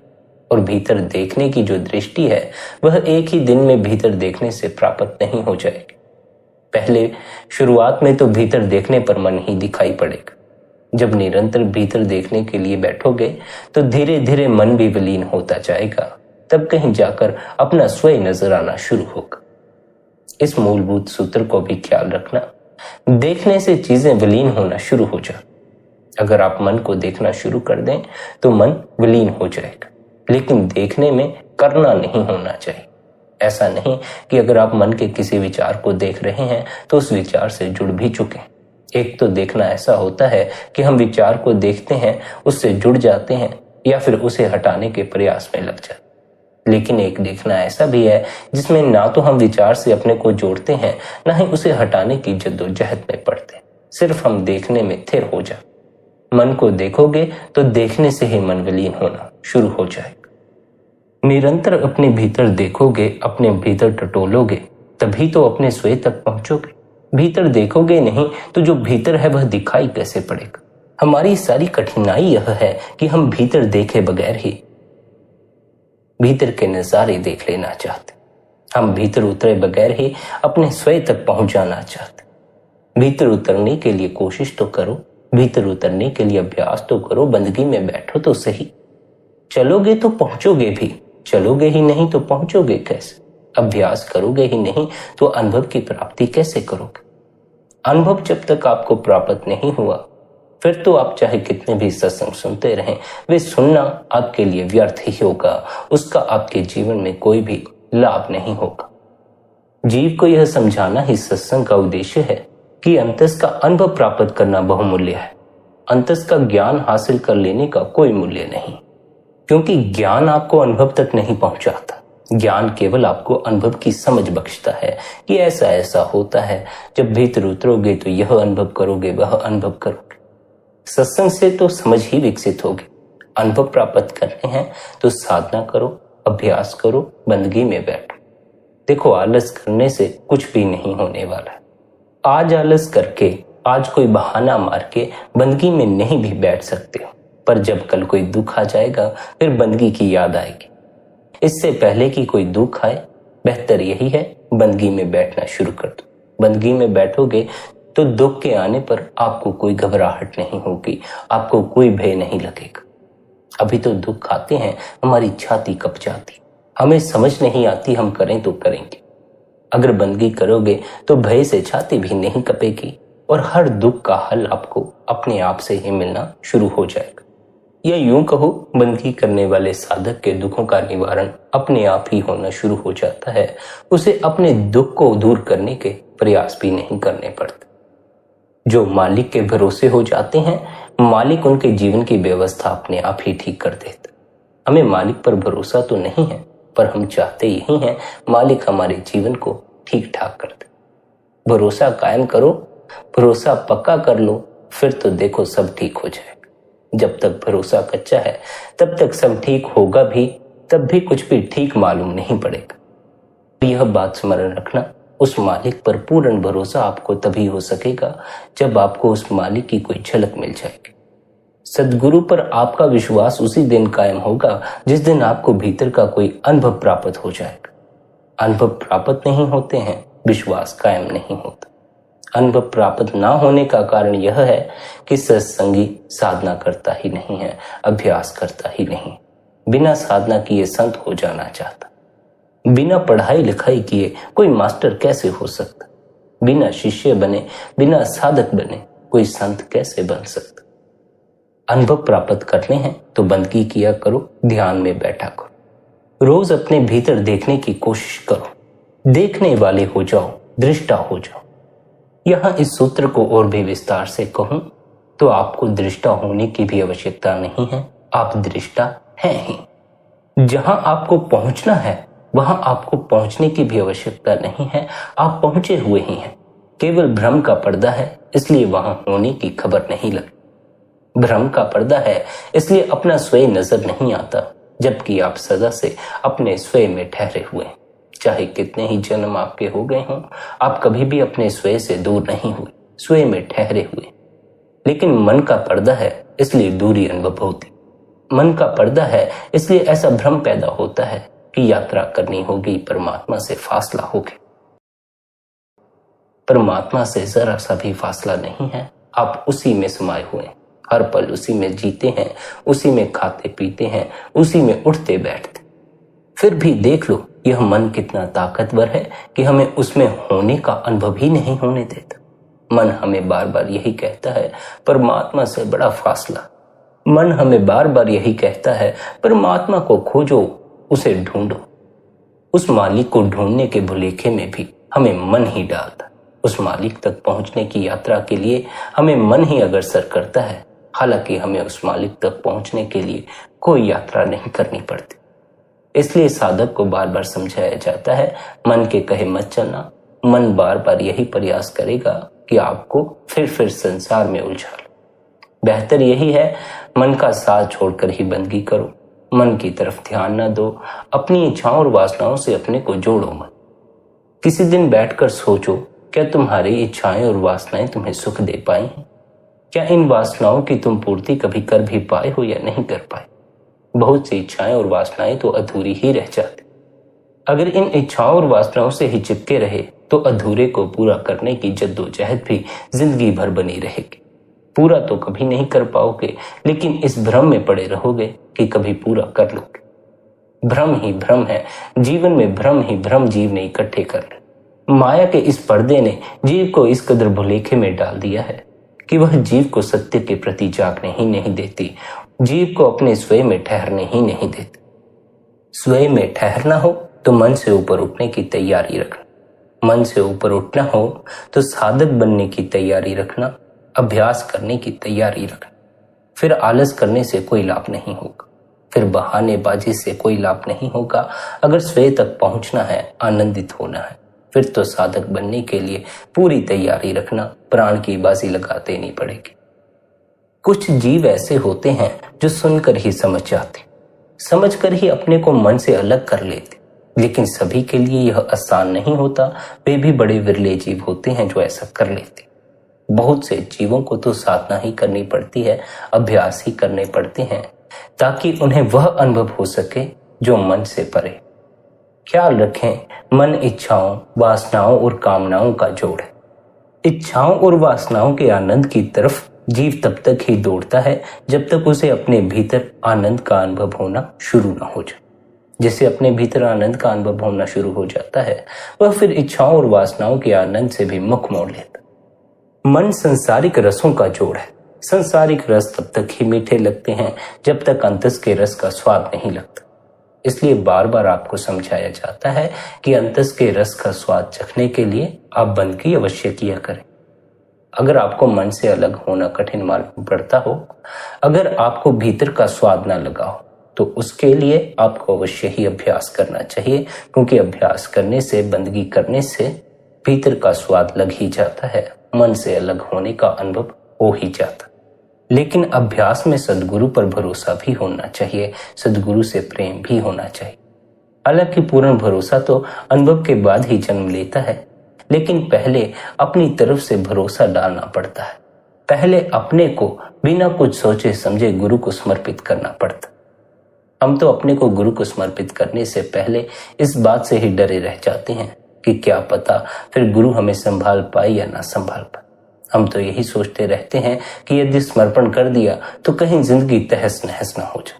और भीतर देखने की जो दृष्टि है वह एक ही दिन में भीतर देखने से प्राप्त नहीं हो जाएगी। पहले शुरुआत में तो भीतर देखने पर मन ही दिखाई पड़ेगा। जब निरंतर भीतर देखने के लिए बैठोगे तो धीरे धीरे मन भी विलीन होता जाएगा। तब कहीं जाकर अपना स्वयं नजर आना शुरू होगा। इस मूलभूत सूत्र को भी ख्याल रखना, देखने से चीजें विलीन होना शुरू हो जाती। अगर आप मन को देखना शुरू कर दें तो मन विलीन हो जाएगा, लेकिन देखने में करना नहीं होना चाहिए। ऐसा नहीं कि अगर आप मन के किसी विचार को देख रहे हैं तो उस विचार से जुड़ भी चुके। एक तो देखना ऐसा होता है कि हम विचार को देखते हैं, उससे जुड़ जाते हैं या फिर उसे हटाने के प्रयास में लग जाते। लेकिन एक देखना ऐसा भी है जिसमें ना तो हम विचार से अपने को जोड़ते हैं, ना ही उसे हटाने की जद्दोजहद में पड़ते हैं। सिर्फ हम देखने में थिर हो जाते। मन को देखोगे तो देखने से ही मन विलीन होना शुरू हो जाएगा। निरंतर अपने भीतर देखोगे, अपने भीतर टटोलोगे, तभी तो अपने स्वयं तक पहुंचोगे। भीतर देखोगे नहीं तो जो भीतर है वह दिखाई कैसे पड़ेगा। हमारी सारी कठिनाई यह है कि हम भीतर देखे बगैर ही भीतर के नजारे देख लेना चाहते। हम भीतर उतरे बगैर ही अपने स्वयं तक पहुंच जाना चाहते। भीतर उतरने के लिए कोशिश तो करो, भीतर उतरने के लिए अभ्यास तो करो, बंदगी में बैठो तो सही। चलोगे तो पहुंचोगे भी, चलोगे ही नहीं तो पहुंचोगे कैसे? अभ्यास करोगे ही नहीं तो अनुभव की प्राप्ति कैसे करोगे? अनुभव जब तक आपको प्राप्त नहीं हुआ, फिर तो आप चाहे कितने भी सत्संग सुनते रहें, वे सुनना आपके लिए व्यर्थ ही होगा। उसका आपके जीवन में कोई भी लाभ नहीं होगा। जीव को यह समझाना ही सत्संग का उद्देश्य है कि अंतस का अनुभव प्राप्त करना बहुमूल्य है। अंतस का ज्ञान हासिल कर लेने का कोई मूल्य नहीं, क्योंकि ज्ञान आपको अनुभव तक नहीं पहुंचाता। ज्ञान केवल आपको अनुभव की समझ बख्शता है कि ऐसा ऐसा होता है। जब भीतर उतरोगे तो यह अनुभव करोगे, वह अनुभव करोगे। सत्संग से तो समझ ही विकसित होगी। अनुभव प्राप्त करने हैं तो साधना करो, अभ्यास करो, बंदगी में बैठो। देखो, आलस करने से कुछ भी नहीं होने वाला है। आज आलस करके, आज कोई बहाना मार के बंदगी में नहीं भी बैठ सकते हो, पर जब कल कोई दुख आ जाएगा फिर बंदगी की याद आएगी। इससे पहले कि कोई दुख आए, बेहतर यही है बंदगी में बैठना शुरू कर दो। बंदगी में बैठोगे तो दुख के आने पर आपको कोई घबराहट नहीं होगी, आपको कोई भय नहीं लगेगा। अभी तो दुख आते हैं, हमारी छाती कप जाती, हमें समझ नहीं आती हम करें तो करेंगे। अगर बंदगी करोगे तो भय से छाती भी नहीं कपेगी और हर दुख का हल आपको अपने आप से ही मिलना शुरू हो जाएगा। या यूं कहो, बंदगी करने वाले साधक के दुखों का निवारण अपने आप ही होना शुरू हो जाता है। उसे अपने दुख को दूर करने के प्रयास भी नहीं करने पड़ते। जो मालिक के भरोसे हो जाते हैं, मालिक उनके जीवन की व्यवस्था अपने आप ही ठीक कर देता। हमें मालिक पर भरोसा तो नहीं है, पर हम चाहते यही हैं मालिक हमारे जीवन को ठीक ठाक कर दे। भरोसा कायम करो, भरोसा पक्का कर लो, फिर तो देखो सब ठीक हो जाएगा। जब तक भरोसा कच्चा है तब तक सब ठीक होगा भी, तब भी कुछ भी ठीक मालूम नहीं पड़ेगा। यह बात स्मरण रखना, उस मालिक पर पूर्ण भरोसा आपको तभी हो सकेगा जब आपको उस मालिक की कोई झलक मिल जाएगी। सद्गुरु पर आपका विश्वास उसी दिन कायम होगा जिस दिन आपको भीतर का कोई अनुभव प्राप्त हो जाएगा। अनुभव प्राप्त नहीं होते हैं, विश्वास कायम नहीं होता। अनुभव प्राप्त ना होने का कारण यह है कि सत्संगी साधना करता ही नहीं है, अभ्यास करता ही नहीं। बिना साधना किए संत हो जाना चाहता। बिना पढ़ाई लिखाई किए कोई मास्टर कैसे हो सकता? बिना शिष्य बने, बिना साधक बने कोई संत कैसे बन सकता? अनुभव प्राप्त करने हैं तो बंदगी किया करो, ध्यान में बैठा करो। रोज अपने भीतर देखने की कोशिश करो। देखने वाले हो जाओ, दृष्टा हो जाओ। यहां इस सूत्र को और भी विस्तार से कहूं तो आपको दृष्टा होने की भी आवश्यकता नहीं है, आप दृष्टा हैं ही। जहां आपको पहुंचना है वहां आपको पहुंचने की भी आवश्यकता नहीं है, आप पहुंचे हुए ही हैं। केवल भ्रम का पर्दा है, इसलिए वहां होने की खबर नहीं लगती। भ्रम का पर्दा है, इसलिए अपना स्वयं नजर नहीं आता, जबकि आप सदा से अपने स्वयं में ठहरे हुए हैं। चाहे कितने ही जन्म आपके हो गए हों, आप कभी भी अपने स्वयं से दूर नहीं हुए, स्वयं में ठहरे हुए। लेकिन मन का पर्दा है, इसलिए दूरी अनुभव होती। मन का पर्दा है, इसलिए ऐसा भ्रम पैदा होता है कि यात्रा करनी होगी, परमात्मा से फासला हो गया। परमात्मा से जरा सा भी फासला नहीं है। आप उसी में समाये हुए हैं, हर पल उसी में जीते हैं, उसी में खाते पीते हैं, उसी में उठते बैठते। फिर भी देख लो यह मन कितना ताकतवर है कि हमें उसमें होने का अनुभव ही नहीं होने देता। मन हमें बार बार यही कहता है, परमात्मा से बड़ा फासला। मन हमें बार बार यही कहता है, परमात्मा को खोजो, उसे ढूंढो। उस मालिक को ढूंढने के भुलेखे में भी हमें मन ही डालता। उस मालिक तक पहुंचने की यात्रा के लिए हमें मन ही अग्रसर करता है, हालांकि हमें उस मालिक तक पहुंचने के लिए कोई यात्रा नहीं करनी पड़ती। इसलिए साधक को बार बार समझाया जाता है, मन के कहे मत चलना। मन बार बार यही प्रयास करेगा कि आपको फिर संसार में उलझा लो। बेहतर यही है मन का साथ छोड़कर ही बंदगी करो, मन की तरफ ध्यान न दो, अपनी इच्छाओं और वासनाओं से अपने को जोड़ो मत। किसी दिन बैठकर सोचो, क्या तुम्हारी इच्छाएं और वासनाएं तुम्हें सुख दे पाई हैं? क्या इन वासनाओं की तुम पूर्ति कभी कर भी पाए हो या नहीं कर पाए? बहुत सी इच्छाएं और वासनाएं तो अधूरी ही रह जाती। अगर इन इच्छाओं और वासनाओं से ही चिपके रहे तो अधूरे को पूरा करने की जद्दोजहद भी जिंदगी भर बनी रहेगी। पूरा तो कभी नहीं कर पाओगे, लेकिन इस भ्रम में पड़े रहोगे कि कभी पूरा कर लोगे। भ्रम ही भ्रम है, जीवन में भ्रम ही भ्रम जीव ने इकट्ठे कर ले। माया के इस पर्दे ने जीव को इस कदर भुलेखे में डाल दिया है कि वह जीव को सत्य के प्रति जागने ही नहीं देती, जीव को अपने स्वयं में ठहरने ही नहीं देती। स्वयं में ठहरना हो तो मन से ऊपर उठने की तैयारी रखना, मन से ऊपर उठना हो तो साधक बनने की तैयारी रखना, अभ्यास करने की तैयारी रखना। फिर आलस करने से कोई लाभ नहीं होगा, फिर बहानेबाजी से कोई लाभ नहीं होगा। अगर स्वयं तक पहुंचना है, आनंदित होना है, फिर तो साधक बनने के लिए पूरी तैयारी रखना, प्राण की बाजी लगा देनी पड़ेगी। कुछ जीव ऐसे होते हैं जो सुनकर ही समझ जाते, समझकर ही अपने को मन से अलग कर लेते, लेकिन सभी के लिए यह आसान नहीं होता। वे भी बड़े विरले जीव होते हैं जो ऐसा कर लेते। बहुत से जीवों को तो साधना ही करनी पड़ती है, अभ्यास ही करने पड़ते हैं, ताकि उन्हें वह अनुभव हो सके जो मन से परे। ख्याल रखें, मन इच्छाओं, वासनाओं और कामनाओं का जोड़ है। इच्छाओं और वासनाओं के आनंद की तरफ जीव तब तक ही दौड़ता है जब तक उसे अपने भीतर आनंद का अनुभव होना शुरू न हो जाए। जिसे अपने भीतर आनंद का अनुभव होना शुरू हो जाता है, वह फिर इच्छाओं और वासनाओं के आनंद से भी मुख मोड़ लेता। मन संसारिक रसों का जोड़ है। संसारिक रस तब तक ही मीठे लगते हैं जब तक अंतस के रस का स्वाद नहीं लगता। इसलिए बार बार आपको समझाया जाता है कि अंतस के रस का स्वाद चखने के लिए आप बंदगी अवश्य किया करें। अगर आपको मन से अलग होना कठिन मालूम पड़ता हो, अगर आपको भीतर का स्वाद ना लगा हो, तो उसके लिए आपको अवश्य ही अभ्यास करना चाहिए, क्योंकि अभ्यास करने से, बंदगी करने से भीतर का स्वाद लग ही जाता है, मन से अलग होने का अनुभव हो ही जाता। लेकिन अभ्यास में सद्गुरु पर भरोसा भी होना चाहिए, सद्गुरु से प्रेम भी होना चाहिए। हालांकि पूर्ण भरोसा तो अनुभव के बाद ही जन्म लेता है, लेकिन पहले अपनी तरफ से भरोसा डालना पड़ता है। पहले अपने को बिना कुछ सोचे समझे गुरु को समर्पित करना पड़ता। हम तो अपने को गुरु को समर्पित करने से पहले इस बात से ही डरे रह जाते हैं कि क्या पता फिर गुरु हमें संभाल पाए या ना संभाल पाए। हम तो यही सोचते रहते हैं कि यदि समर्पण कर दिया तो कहीं जिंदगी तहस नहस ना हो जाए।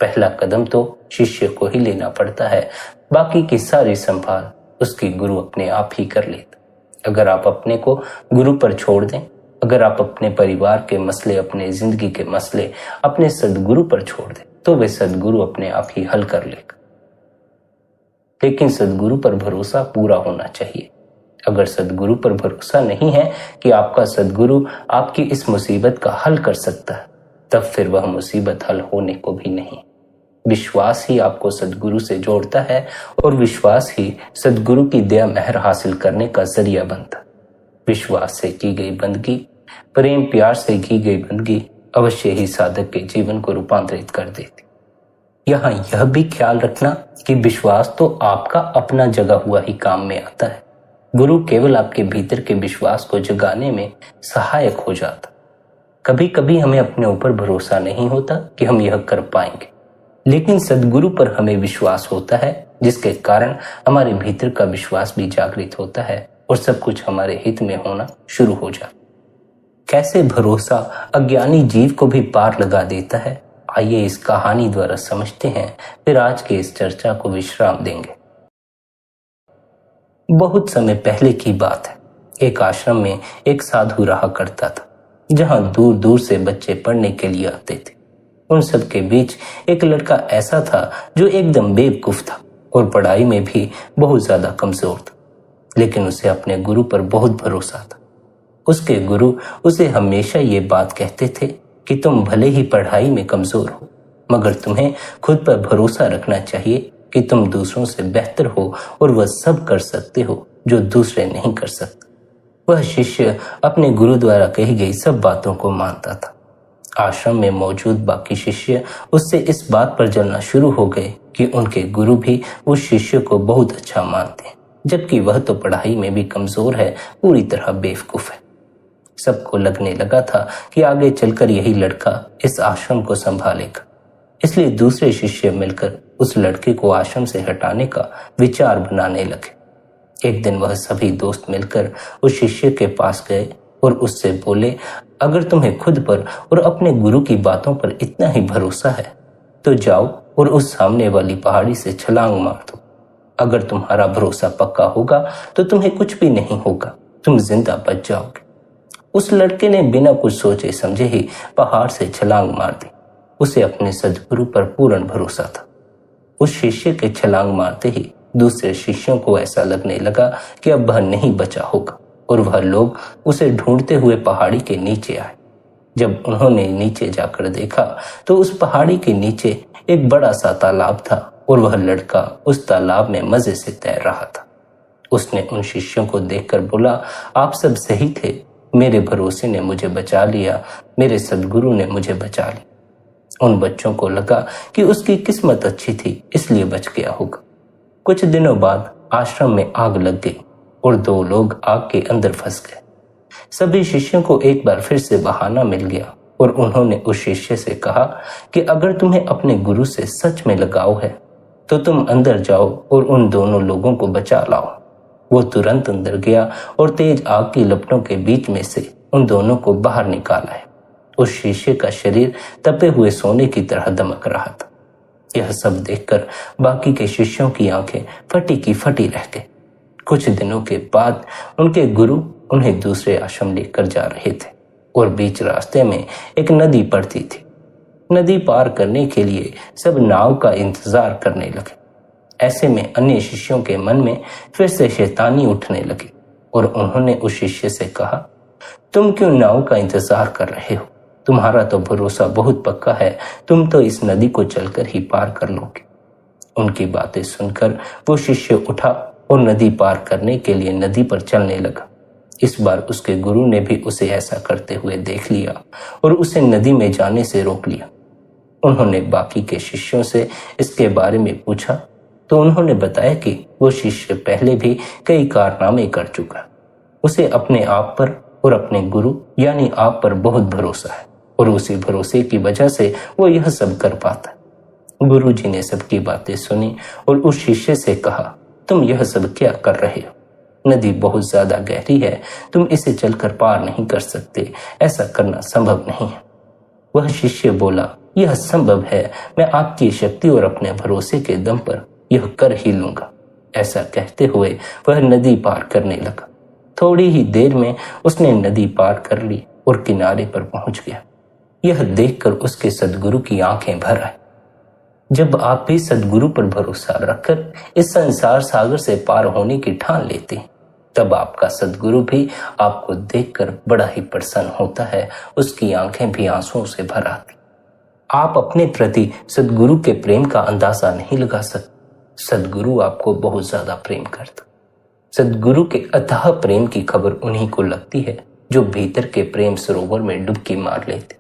पहला कदम तो शिष्य को ही लेना पड़ता है, बाकी की सारी संभाल उसकी गुरु अपने आप ही कर लेता। अगर आप अपने को गुरु पर छोड़ दें, अगर आप अपने परिवार के मसले, अपने जिंदगी के मसले अपने सद्गुरु पर छोड़ दें, तो वे सद्गुरु अपने आप ही हल कर लेगा। लेकिन सद्गुरु पर भरोसा पूरा होना चाहिए। अगर सद्गुरु पर भरोसा नहीं है कि आपका सद्गुरु आपकी इस मुसीबत का हल कर सकता है, तब फिर वह मुसीबत हल होने को भी नहीं। विश्वास ही आपको सद्गुरु से जोड़ता है और विश्वास ही सद्गुरु की दया मेहर हासिल करने का जरिया बनता। विश्वास से की गई बंदगी, प्रेम प्यार से की गई बंदगी अवश्य ही साधक के जीवन को रूपांतरित कर देती। यहाँ यह भी ख्याल रखना कि विश्वास तो आपका अपना जगा हुआ ही काम में आता है। गुरु केवल आपके भीतर के विश्वास को जगाने में सहायक हो जाता। कभी कभी हमें अपने ऊपर भरोसा नहीं होता कि हम यह कर पाएंगे, लेकिन सद्गुरु पर हमें विश्वास होता है, जिसके कारण हमारे भीतर का विश्वास भी जागृत होता है और सब कुछ हमारे हित में होना शुरू हो जाए। कैसे भरोसा अज्ञानी जीव को भी पार लगा देता है, आइए इस कहानी द्वारा समझते हैं, फिर आज के इस चर्चा को विश्राम देंगे। बहुत समय पहले की बात है। एक आश्रम में एक साधु रहा करता था, जहां दूर दूर से बच्चे पढ़ने के लिए आते थे। उन सब के बीच एक लड़का ऐसा था जो एकदम बेवकूफ था और पढ़ाई में भी बहुत ज्यादा कमजोर था, लेकिन उसे अपने गुरु पर बहुत भरोसा था। उसके गुरु उसे हमेशा ये बात कहते थे कि तुम भले ही पढ़ाई में कमजोर हो, मगर तुम्हें खुद पर भरोसा रखना चाहिए कि तुम दूसरों से बेहतर हो और वह सब कर सकते हो जो दूसरे नहीं कर सकते। वह शिष्य अपने गुरु द्वारा कही गई सब बातों को मानता था। आश्रम में मौजूद बाकी शिष्य उससे इस बात पर जलना शुरू हो गए कि उनके गुरु भी उस शिष्य को बहुत अच्छा मानते हैं, जबकि वह तो पढ़ाई में भी कमजोर है, पूरी तरह बेवकूफ है। सबको लगने लगा था कि आगे चलकर यही लड़का इस आश्रम को संभालेगा, इसलिए दूसरे शिष्य मिलकर उस लड़के को आश्रम से हटाने का विचार बनाने लगे। एक दिन वह सभी दोस्त मिलकर उस शिष्य के पास गए और उससे बोले, अगर तुम्हें खुद पर और अपने गुरु की बातों पर इतना ही भरोसा है तो जाओ और उस सामने वाली पहाड़ी से छलांग मार दो। अगर तुम्हारा भरोसा पक्का होगा तो तुम्हें कुछ भी नहीं होगा, तुम जिंदा बच जाओगे। उस लड़के ने बिना कुछ सोचे समझे ही पहाड़ से छलांग मार दी। उसे अपने सद्गुरु पर पूर्ण भरोसा था। उस शिष्य के छलांग मारते ही दूसरे शिष्यों को ऐसा लगने लगा कि अब वह नहीं बचा होगा और वह लोग उसे ढूंढते हुए पहाड़ी के नीचे आए। जब उन्होंने नीचे जाकर देखा तो उस पहाड़ी के नीचे एक बड़ा सा तालाब था और वह लड़का उस तालाब में मजे से तैर रहा था। उसने उन शिष्यों को देखकर बोला, आप सब सही थे, मेरे भरोसे ने मुझे बचा लिया, मेरे सद्गुरु ने मुझे बचा लिया। उन बच्चों को लगा कि उसकी किस्मत अच्छी थी, इसलिए बच गया होगा। कुछ दिनों बाद आश्रम में आग लग गई और 2 लोग आग के अंदर फंस गए। सभी शिष्यों को एक बार फिर से बहाना मिल गया और उन्होंने उस शिष्य से कहा कि अगर तुम्हें अपने गुरु से सच में लगाव है तो तुम अंदर जाओ और उन दोनों लोगों को बचा लाओ। वो तुरंत अंदर गया और तेज आग की लपटों के बीच में से उन दोनों को बाहर निकाला है। उस शिष्य का शरीर तपे हुए सोने की तरह दमक रहा था। यह सब देखकर बाकी के शिष्यों की आंखें फटी की फटी रह गई। कुछ दिनों के बाद उनके गुरु उन्हें दूसरे आश्रम लेकर जा रहे थे और बीच रास्ते में एक नदी पड़ती थी। नदी पार करने के लिए सब नाव का इंतजार करने लगे। ऐसे में अन्य शिष्यों के मन में फिर से शैतानी उठने लगी और उन्होंने उस शिष्य से कहा, तुम क्यों नाव का इंतजार कर रहे हो? तुम्हारा तो भरोसा बहुत पक्का है, तुम तो इस नदी को चलकर ही पार कर लोगे। उनकी बातें सुनकर वो शिष्य उठा और नदी पार करने के लिए नदी पर चलने लगा। इस बार उसके गुरु ने भी उसे ऐसा करते हुए देख लिया और उसे नदी में जाने से रोक लिया। उन्होंने बाकी के शिष्यों से इसके बारे में पूछा तो उन्होंने बताया कि वो शिष्य पहले भी कई कारनामे कर चुका। उसे अपने आप पर और अपने गुरु यानी आप पर बहुत भरोसा है और उसी भरोसे की वजह से वो यह सब कर पाता। गुरु जी ने सबकी बातें सुनी और उस शिष्य से कहा, तुम यह सब क्या कर रहे हो? नदी बहुत ज्यादा गहरी है, तुम इसे चलकर पार नहीं कर सकते, ऐसा करना संभव नहीं है। वह शिष्य बोला, यह संभव है, मैं आपकी शक्ति और अपने भरोसे के दम पर यह कर ही लूंगा। ऐसा कहते हुए वह नदी पार करने लगा। थोड़ी ही देर में उसने नदी पार कर ली और किनारे पर पहुंच गया। यह देखकर उसके सद्गुरु की आंखें भर आई। जब आप भी सद्गुरु पर भरोसा रखकर इस संसार सागर से पार होने की ठान लेते हैं, तब आपका सद्गुरु भी आपको देखकर बड़ा ही प्रसन्न होता है, उसकी आंखें भी आंसुओं से भर आती। आप अपने प्रति सद्गुरु के प्रेम का अंदाजा नहीं लगा सकते। सद्गुरु आपको बहुत ज्यादा प्रेम करता। सद्गुरु के अथाह प्रेम की खबर उन्हीं को लगती है जो भीतर के प्रेम सरोवर में डुबकी मार लेते।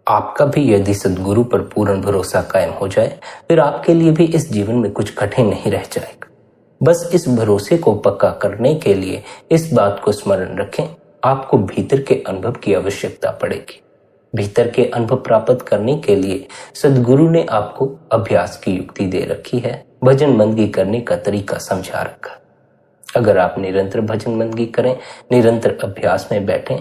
आपका भी यदि सद्गुरु पर पूर्ण भरोसा कायम हो जाए, फिर आपके लिए भी इस जीवन में कुछ कठिन नहीं रह जाएगा। बस इस भरोसे को पक्का करने के लिए इस बात को स्मरण रखें, आपको भीतर के अनुभव की आवश्यकता पड़ेगी। भीतर के अनुभव प्राप्त करने के लिए सद्गुरु ने आपको अभ्यास की युक्ति दे रखी है, भजन बंदगी करने का तरीका समझा रखा। अगर आप निरंतर भजन बंदगी करें, निरंतर अभ्यास में बैठें,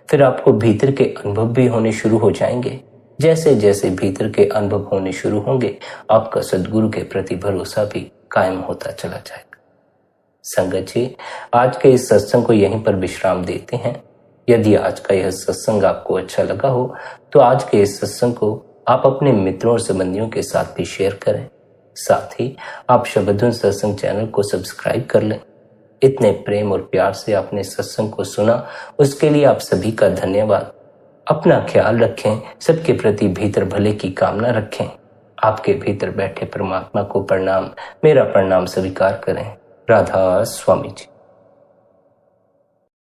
फिर आपको भीतर के अनुभव भी होने शुरू हो जाएंगे। जैसे जैसे भीतर के अनुभव होने शुरू होंगे, आपका सद्गुरु के प्रति भरोसा भी कायम होता चला जाएगा। संगत जी, आज के इस सत्संग को यहीं पर विश्राम देते हैं। यदि आज का यह सत्संग आपको अच्छा लगा हो तो आज के इस सत्संग को आप अपने मित्रों और संबंधियों के साथ भी शेयर करें। साथ ही आप शबदधुन सत्संग चैनल को सब्सक्राइब कर लें। इतने प्रेम और प्यार से आपने सत्संग को सुना, उसके लिए आप सभी का धन्यवाद। अपना ख्याल रखें, सबके प्रति भीतर भले की कामना रखें। आपके भीतर बैठे परमात्मा को प्रणाम, मेरा प्रणाम स्वीकार करें। राधा स्वामी जी।